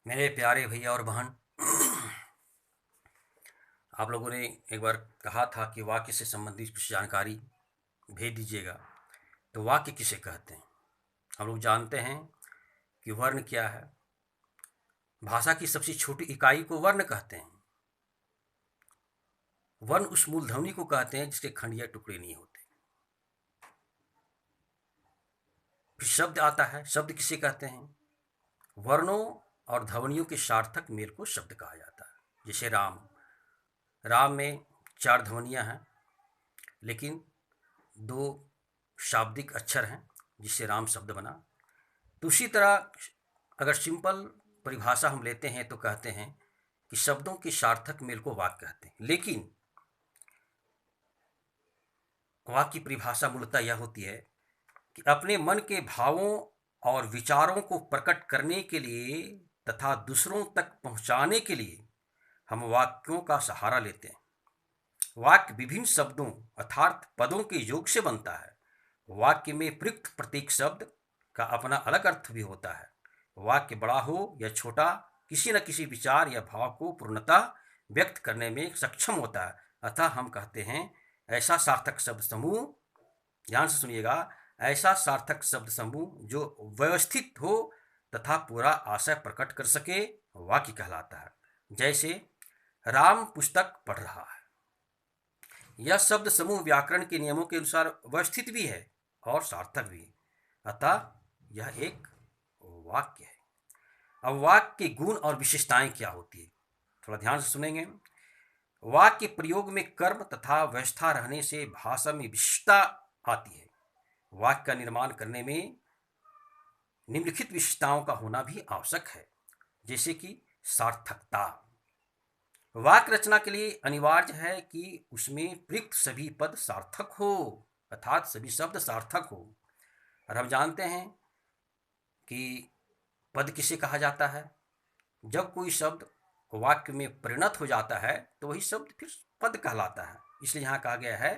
मेरे प्यारे भैया और बहन, आप लोगों ने एक बार कहा था कि वाक्य से संबंधित कुछ जानकारी भेज दीजिएगा। तो वाक्य किसे कहते हैं? हम लोग जानते हैं कि वर्ण क्या है। भाषा की सबसे छोटी इकाई को वर्ण कहते हैं। वर्ण उस मूलध्वनि को कहते हैं जिसके खंड या टुकड़े नहीं होते। फिर शब्द आता है। शब्द किसे कहते हैं? वर्णों और ध्वनियों के सार्थक मेल को शब्द कहा जाता है। जैसे राम। राम में 4 ध्वनियाँ हैं, लेकिन 2 शाब्दिक अक्षर हैं, जिससे राम शब्द बना। तो उसी तरह अगर सिंपल परिभाषा हम लेते हैं तो कहते हैं कि शब्दों के सार्थक मेल को वाक्य कहते हैं। लेकिन वाक्य की परिभाषा मूलतः यह होती है कि अपने मन के भावों और विचारों को प्रकट करने के लिए तथा दूसरों तक पहुंचाने के लिए हम वाक्यों का सहारा लेते हैं। वाक्य विभिन्न शब्दों अर्थात पदों के योग से बनता है। वाक्य में प्रयुक्त प्रत्येक शब्द का अपना अलग अर्थ भी होता है। वाक्य बड़ा हो या छोटा, किसी न किसी विचार या भाव को पूर्णतः व्यक्त करने में सक्षम होता है। अतः हम कहते हैं ऐसा सार्थक शब्द समूह, ध्यान से सुनिएगा, ऐसा सार्थक शब्द समूह जो व्यवस्थित हो तथा पूरा आशय प्रकट कर सके, वाक्य कहलाता है। जैसे राम पुस्तक पढ़ रहा है। यह शब्द समूह व्याकरण के नियमों के अनुसार व्यवस्थित भी है और सार्थक भी। अतः यह एक वाक्य है। अब वाक्य के गुण और विशेषताएं क्या होती है, थोड़ा ध्यान से सुनेंगे। वाक्य प्रयोग में कर्म तथा व्यवस्था रहने से भाषा में विशिष्टता आती है। वाक्य का निर्माण करने में निम्नलिखित विशेषताओं का होना भी आवश्यक है। जैसे कि सार्थकता। वाक्य रचना के लिए अनिवार्य है कि उसमें प्रयुक्त सभी पद सार्थक हो, अर्थात सभी शब्द सार्थक हो। और हम जानते हैं कि पद किसे कहा जाता है? जब कोई शब्द वाक्य में परिणत हो जाता है तो वही शब्द फिर पद कहलाता है। इसलिए यहाँ कहा गया है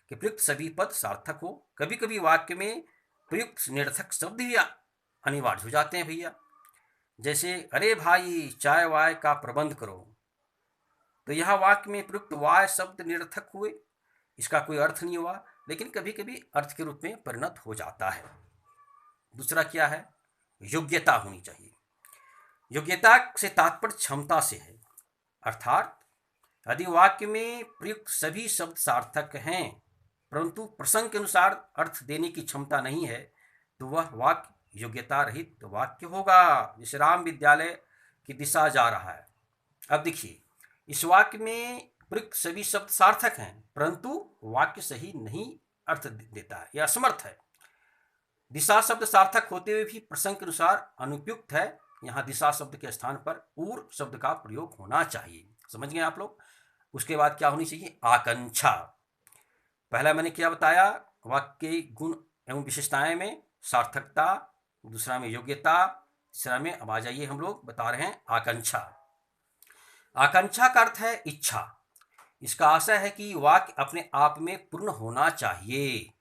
कि प्रयुक्त सभी पद सार्थक हो। कभी कभी वाक्य में प्रयुक्त निरर्थक शब्द भी अनिवार्य हो जाते हैं भैया। जैसे अरे भाई चाय वाय का प्रबंध करो, तो यह वाक्य में प्रयुक्त वाय शब्द निरर्थक हुए, इसका कोई अर्थ नहीं हुआ, लेकिन कभी कभी अर्थ के रूप में परिणत हो जाता है। दूसरा क्या है? योग्यता होनी चाहिए। योग्यता से तात्पर्य क्षमता से है। अर्थात यदि वाक्य में प्रयुक्त सभी शब्द सार्थक हैं परंतु प्रसंग के अनुसार अर्थ देने की क्षमता नहीं है, तो वह वाक्य योग्यता रहित वाक्य होगा। जैसे राम विद्यालय की दिशा जा रहा है। अब देखिए, इस वाक्य में प्रयुक्त सभी शब्द सार्थक हैं परंतु वाक्य सही नहीं अर्थ देता है या असमर्थ है। दिशा शब्द सार्थक होते हुए भी प्रसंग के अनुसार अनुपयुक्त है। यहाँ दिशा शब्द के स्थान पर ऊर शब्द का प्रयोग होना चाहिए। समझ गए आप लोग? उसके बाद क्या होनी चाहिए? आकांक्षा। पहला मैंने क्या बताया? वाक्य के गुण एवं विशेषताएं में सार्थकता, दूसरा में योग्यता, तीसरा में अब आ जाइए हम लोग बता रहे हैं आकांक्षा। आकांक्षा का अर्थ है इच्छा। इसका आशय है कि वाक्य अपने आप में पूर्ण होना चाहिए।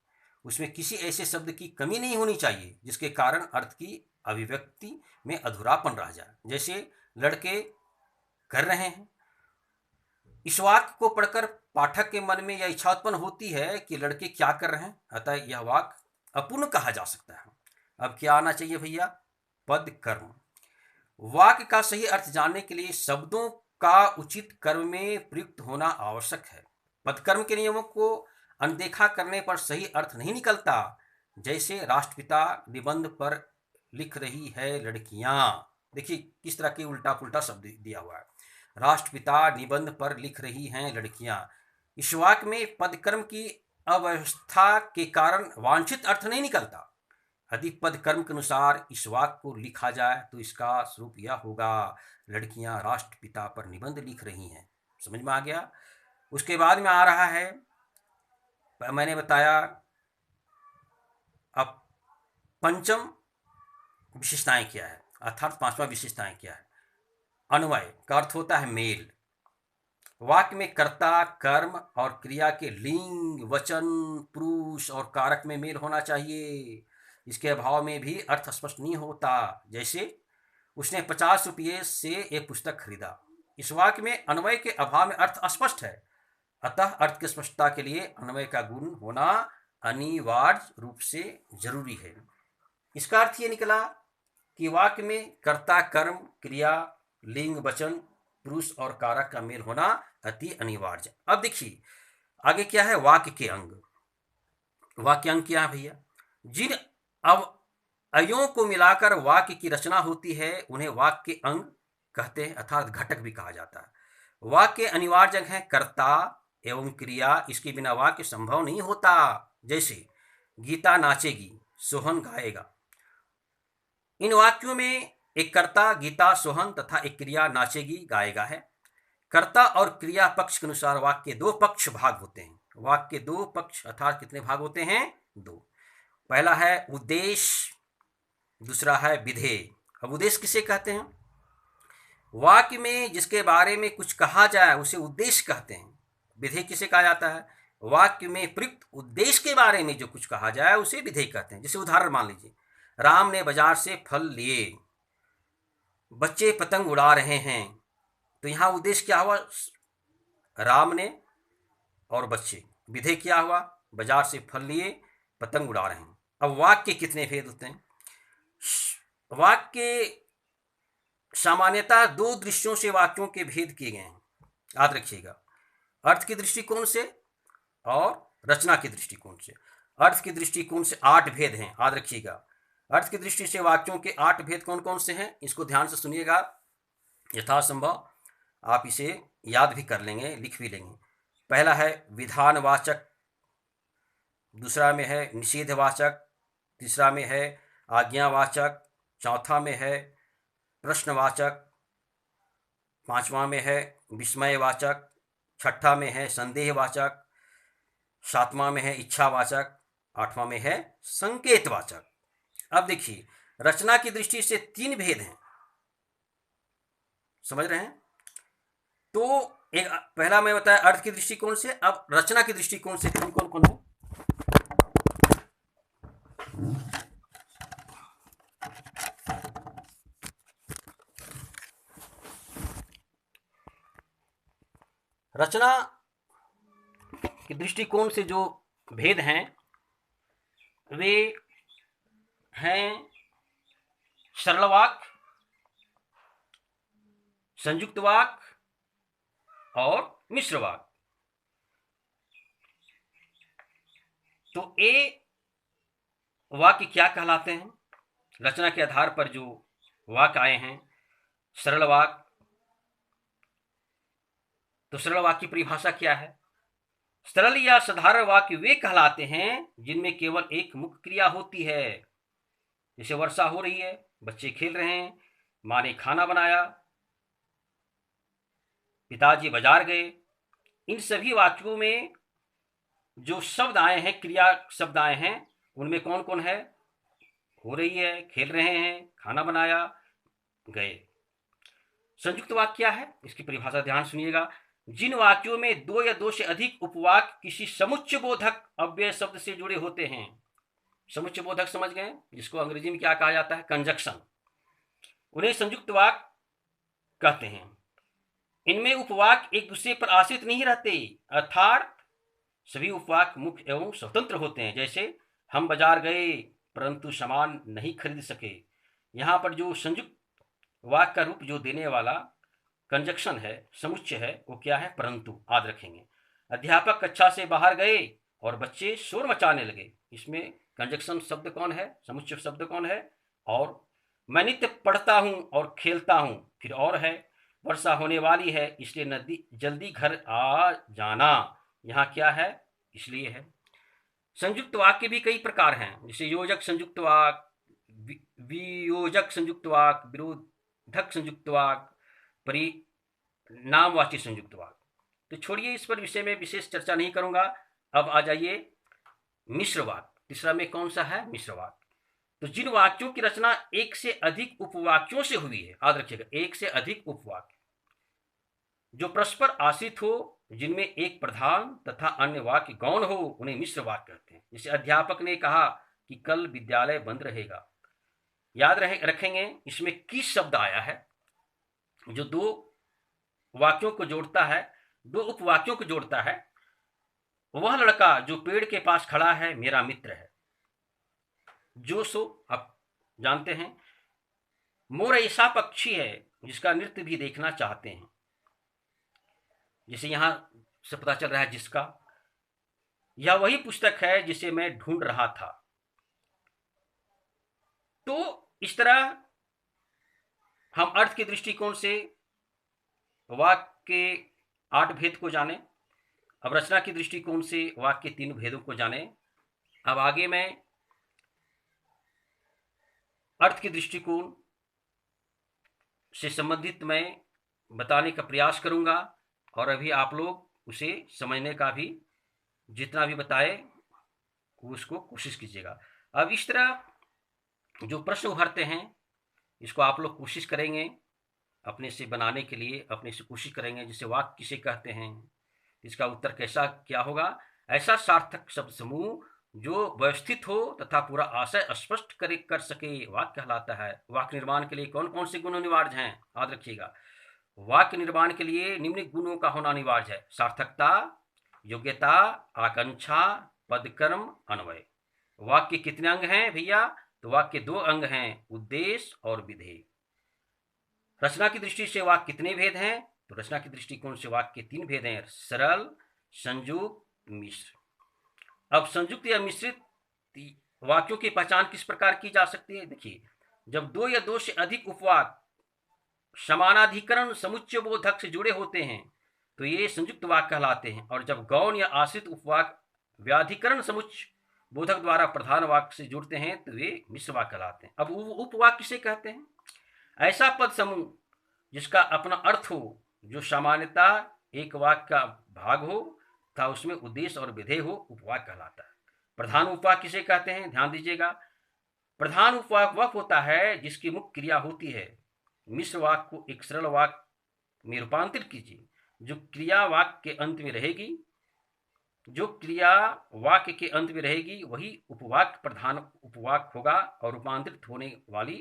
उसमें किसी ऐसे शब्द की कमी नहीं होनी चाहिए जिसके कारण अर्थ की अभिव्यक्ति में अधूरापन रह जाए। जैसे लड़के कर रहे हैं। इस वाक्य को पढ़कर पाठक के मन में यह इच्छा उत्पन्न होती है कि लड़के क्या कर रहे हैं, अतः यह वाक्य अपूर्ण कहा जा सकता है। अब क्या आना चाहिए भैया? पद कर्म। वाक्य का सही अर्थ जानने के लिए शब्दों का उचित कर्म में प्रयुक्त होना आवश्यक है। पदकर्म के नियमों को अनदेखा करने पर सही अर्थ नहीं निकलता। जैसे राष्ट्रपिता निबंध पर लिख रही है लड़कियां। देखिए किस तरह के उल्टा पुल्टा शब्द दिया हुआ है। राष्ट्रपिता निबंध पर लिख रही हैं लड़कियां। इस वाक्य में पदकर्म की अव्यवस्था के कारण वांछित अर्थ नहीं निकलता। यदि पद कर्म के अनुसार इस वाक्य को लिखा जाए तो इसका स्वरूप यह होगा, लड़कियां राष्ट्रपिता पर निबंध लिख रही हैं। समझ में आ गया? उसके बाद में आ रहा है, मैंने बताया अब पंचम विशेषताएं क्या है, अर्थात पांचवा विशेषताएं क्या है? अन्वय का अर्थ होता है मेल। वाक्य में कर्ता, कर्म और क्रिया के लिंग, वचन, पुरुष और कारक में मेल होना चाहिए। इसके अभाव में भी अर्थ स्पष्ट नहीं होता। जैसे उसने 50 रुपये से एक पुस्तक खरीदा। इस वाक्य में अन्वय के अभाव में अर्थ अस्पष्ट है, अतः अर्थ की स्पष्टता के लिए अन्वय का गुण होना अनिवार्य रूप से जरूरी है। इसका अर्थ ये निकला कि वाक्य में कर्ता, कर्म, क्रिया, लिंग, वचन, पुरुष और कारक का मेल होना अति अनिवार्य। अब देखिए आगे क्या है, वाक्य के अंग। वाक्य अंग क्या है भैया? जिन अवयवों को मिलाकर वाक्य की रचना होती है उन्हें वाक्य के अंग कहते हैं, अर्थात घटक भी कहा जाता है। वाक्य के अनिवार्य अंग है कर्ता एवं क्रिया, इसके बिना वाक्य संभव नहीं होता। जैसे गीता नाचेगी, सोहन गाएगा। इन वाक्यों में एक कर्ता गीता सोहन तथा एक क्रिया नाचेगी गाएगा है। कर्ता और क्रिया पक्ष के अनुसार वाक्य के दो पक्ष भाग होते हैं। वाक्य के दो पक्ष अर्थात कितने भाग होते हैं? दो। पहला है उद्देश्य, दूसरा है विधेय। अब उद्देश्य किसे कहते हैं? वाक्य में जिसके बारे में कुछ कहा जाए उसे उद्देश्य कहते हैं। विधेय किसे कहा जाता है? वाक्य में प्रयुक्त उद्देश्य के बारे में जो कुछ कहा जाए उसे विधेय कहते हैं। जैसे उदाहरण मान लीजिए, राम ने बाजार से फल लिए, बच्चे पतंग उड़ा रहे हैं। तो यहाँ उद्देश्य क्या हुआ? राम ने और बच्चे। विधेय क्या हुआ? बाजार से फल लिए, पतंग उड़ा रहे हैं। अब वाक्य कितने भेद होते हैं? वाक्य सामान्यतः दो दृश्यों से वाक्यों के भेद किए गए हैं, याद रखिएगा। अर्थ के दृष्टिकोण से और रचना के दृष्टिकोण से। अर्थ के दृष्टिकोण से 8 भेद हैं, याद रखिएगा। अर्थ की दृष्टि से वाक्यों के 8 भेद कौन कौन से हैं, इसको ध्यान से सुनिएगा। यथासंभव आप इसे याद भी कर लेंगे, लिख भी लेंगे। पहला है विधानवाचक, दूसरा में है निषेधवाचक, तीसरा में है आज्ञावाचक, चौथा में है प्रश्नवाचक, पांचवा में है विस्मयवाचक, छठा में है संदेहवाचक, सातवां में है इच्छावाचक, आठवां में है संकेतवाचक। अब देखिए रचना की दृष्टि से 3 भेद हैं, समझ रहे हैं? तो एक पहला मैं बताया अर्थ की दृष्टिकोण से, अब रचना की दृष्टिकोण से कौन कौन है? रचना के दृष्टिकोण से जो भेद हैं वे हैं सरल वाक्य, संयुक्त वाक्य और मिश्र वाक्य। तो ये वाक्य क्या कहलाते हैं? रचना के आधार पर जो वाक्य आए हैं, सरल वाक्य। तो सरल वाक्य की परिभाषा क्या है? सरल या साधारण वाक्य वे कहलाते हैं जिनमें केवल एक मुख्य क्रिया होती है। जैसे वर्षा हो रही है, बच्चे खेल रहे हैं, माँ ने खाना बनाया, पिताजी बाजार गए। इन सभी वाक्यों में जो शब्द आए हैं, क्रिया शब्द आए हैं, उनमें कौन कौन है? हो रही है, खेल रहे हैं, खाना बनाया, गए। संयुक्त वाक्य क्या है? इसकी परिभाषा ध्यान सुनिएगा। जिन वाक्यों में 2 या 2 से अधिक उपवाक्य किसी समुच्चय बोधक अव्यय शब्द से जुड़े होते हैं। समुच्चय बोधक समझ गए, जिसको अंग्रेजी में क्या कहा जाता है? कंजक्शन। उन्हें संयुक्त वाक्य कहते हैं। इनमें उपवाक्य एक दूसरे पर आश्रित नहीं रहते, अर्थात सभी उपवाक्य मुख्य एवं स्वतंत्र होते हैं। जैसे हम बाजार गए परंतु सामान नहीं खरीद सके। यहाँ पर जो संयुक्त वाक्य का रूप जो देने वाला कंजक्शन है, समुच्चय है, वो क्या है? परंतु। याद रखेंगे। अध्यापक कक्षा से बाहर गए और बच्चे शोर मचाने लगे। इसमें कंजक्शन शब्द कौन है? समुच्चय शब्द कौन है? और मैं नित्य पढ़ता हूं और खेलता हूं, फिर और है वर्षा होने वाली है इसलिए नदी जल्दी घर आ जाना। यहाँ क्या है? इसलिए है। संयुक्त वाक्य भी कई प्रकार हैं, जैसे योजक संयुक्त वाक्य, वियोजक संयुक्त वाक्य, विरोधक संयुक्त वाक्य, परिणामवाची संयुक्त वाक्य। तो छोड़िए, इस पर विषय में विशेष चर्चा नहीं करूंगा। अब आ जाइए मिश्र वाक्य। तीसरा में कौन सा है? मिश्र वाक्य। तो जिन वाक्यों की रचना एक से अधिक उपवाक्यों से हुई है, याद रखिएगा, एक से अधिक उपवाक्य जो परस्पर आश्रित हो, जिनमें एक प्रधान तथा अन्य वाक्य गौण हो, उन्हें मिश्र वाक्य कहते हैं। जैसे अध्यापक ने कहा कि कल विद्यालय बंद रहेगा। याद रखेंगे इसमें किस शब्द आया है जो दो वाक्यों को जोड़ता है, दो उपवाक्यों को जोड़ता है। वह लड़का जो पेड़ के पास खड़ा है मेरा मित्र है। जो सो आप जानते हैं, मोर ऐसा पक्षी है जिसका नृत्य भी देखना चाहते हैं। जिसे यहां से पता चल रहा है जिसका, यह वही पुस्तक है जिसे मैं ढूंढ रहा था। तो इस तरह हम अर्थ के दृष्टिकोण से वाक्य के 8 भेद को जाने। अब रचना के दृष्टिकोण से वाक्य के 3 भेदों को जाने। अब आगे मैं अर्थ के दृष्टिकोण से संबंधित मैं बताने का प्रयास करूंगा, और अभी आप लोग उसे समझने का भी जितना भी बताए उसको कोशिश कीजिएगा। अब इस तरह जो प्रश्न उभरते हैं इसको आप लोग कोशिश करेंगे अपने से बनाने के लिए, अपने से कोशिश करेंगे। जिसे वाक्य किसे कहते हैं, इसका उत्तर कैसा क्या होगा। ऐसा सार्थक शब्द समूह जो व्यवस्थित हो तथा पूरा आशय स्पष्ट कर सके वाक्य कहलाता है। वाक्य निर्माण के लिए कौन कौन से गुण अनिवार्य हैं, याद रखिएगा। वाक्य निर्माण के लिए निम्न गुणों का होना अनिवार्य है: सार्थकता, योग्यता, आकांक्षा, पदकर्म, अन्वय। वाक्य के कितने अंग हैं भैया? तो वाक्य के 2 अंग हैं, उद्देश्य और विधेय। रचना की दृष्टि से वाक्य कितने भेद हैं? तो रचना की दृष्टिकोण से वाक्य के 3 भेद हैं: सरल, संयुक्त, मिश्र। अब संयुक्त या मिश्रित वाक्यों की पहचान किस प्रकार की जा सकती है? देखिए, जब 2 या 2 से अधिक उपवाक्य समानाधिकरण समुच्चय बोधक से जुड़े होते हैं तो ये संयुक्त वाक्य कहलाते हैं। और जब गौण या आश्रित उपवाक्य व्याधिकरण समुच्चय बोधक द्वारा प्रधान वाक्य से जुड़ते हैं तो वे मिश्र वाक्य कहलाते हैं। अब उपवाक्य किसे कहते हैं? ऐसा पद समूह जिसका अपना अर्थ हो, जो सामान्यता एक वाक्य का भाग हो तथा उसमें उद्देश्य और विधेय हो, उपवाक्य कहलाता है। प्रधान उपवाक्य किसे कहते हैं? ध्यान दीजिएगा, प्रधान उपवाक्य वह होता है जिसकी मुख्य क्रिया होती है। मिश्र वाक्य को एक सरल वाक्य में रूपांतरित कीजिए जो क्रिया वाक्य के अंत में रहेगी। जो क्रिया वाक्य के अंत में रहेगी वही उपवाक्य प्रधान उपवाक्य होगा, और रूपांतरित होने वाली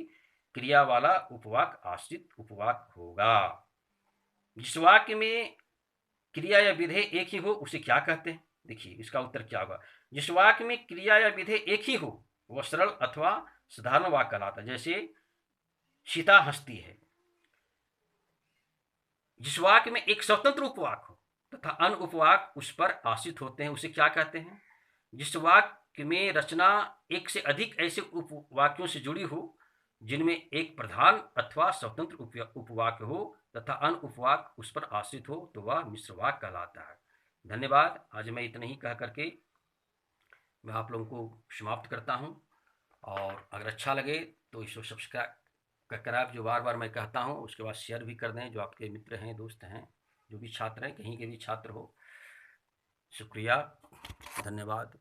क्रिया वाला उपवाक्य आश्रित उपवाक्य होगा। जिस वाक्य में क्रिया या विधेय एक ही हो उसे क्या कहते हैं? देखिए, इसका उत्तर क्या होगा। जिस वाक्य में क्रिया या विधेय एक ही हो वह सरल अथवा साधारण वाक्य कहलाता है। जैसे सीता हंसती है। जिस वाक्य में एक स्वतंत्र उपवाक्य हो तथा अन्य उपवाक्य उस पर आश्रित होते हैं उसे क्या कहते हैं? जिस वाक्य में रचना एक से अधिक ऐसे उपवाक्यों से जुड़ी हो जिनमें एक प्रधान अथवा स्वतंत्र उपवाक्य हो तथा अन्य उपवाक्य उस पर आश्रित हो तो वह मिश्र वाक्य कहलाता है। धन्यवाद। आज मैं इतना ही कह करके मैं आप लोगों को समाप्त करता हूं, और अगर अच्छा लगे तो इसको सब्सक्राइब कर आप, जो बार बार मैं कहता हूं, उसके बाद शेयर भी कर दें जो आपके मित्र हैं, दोस्त हैं, जो भी छात्र हैं, कहीं के भी छात्र हो। शुक्रिया, धन्यवाद।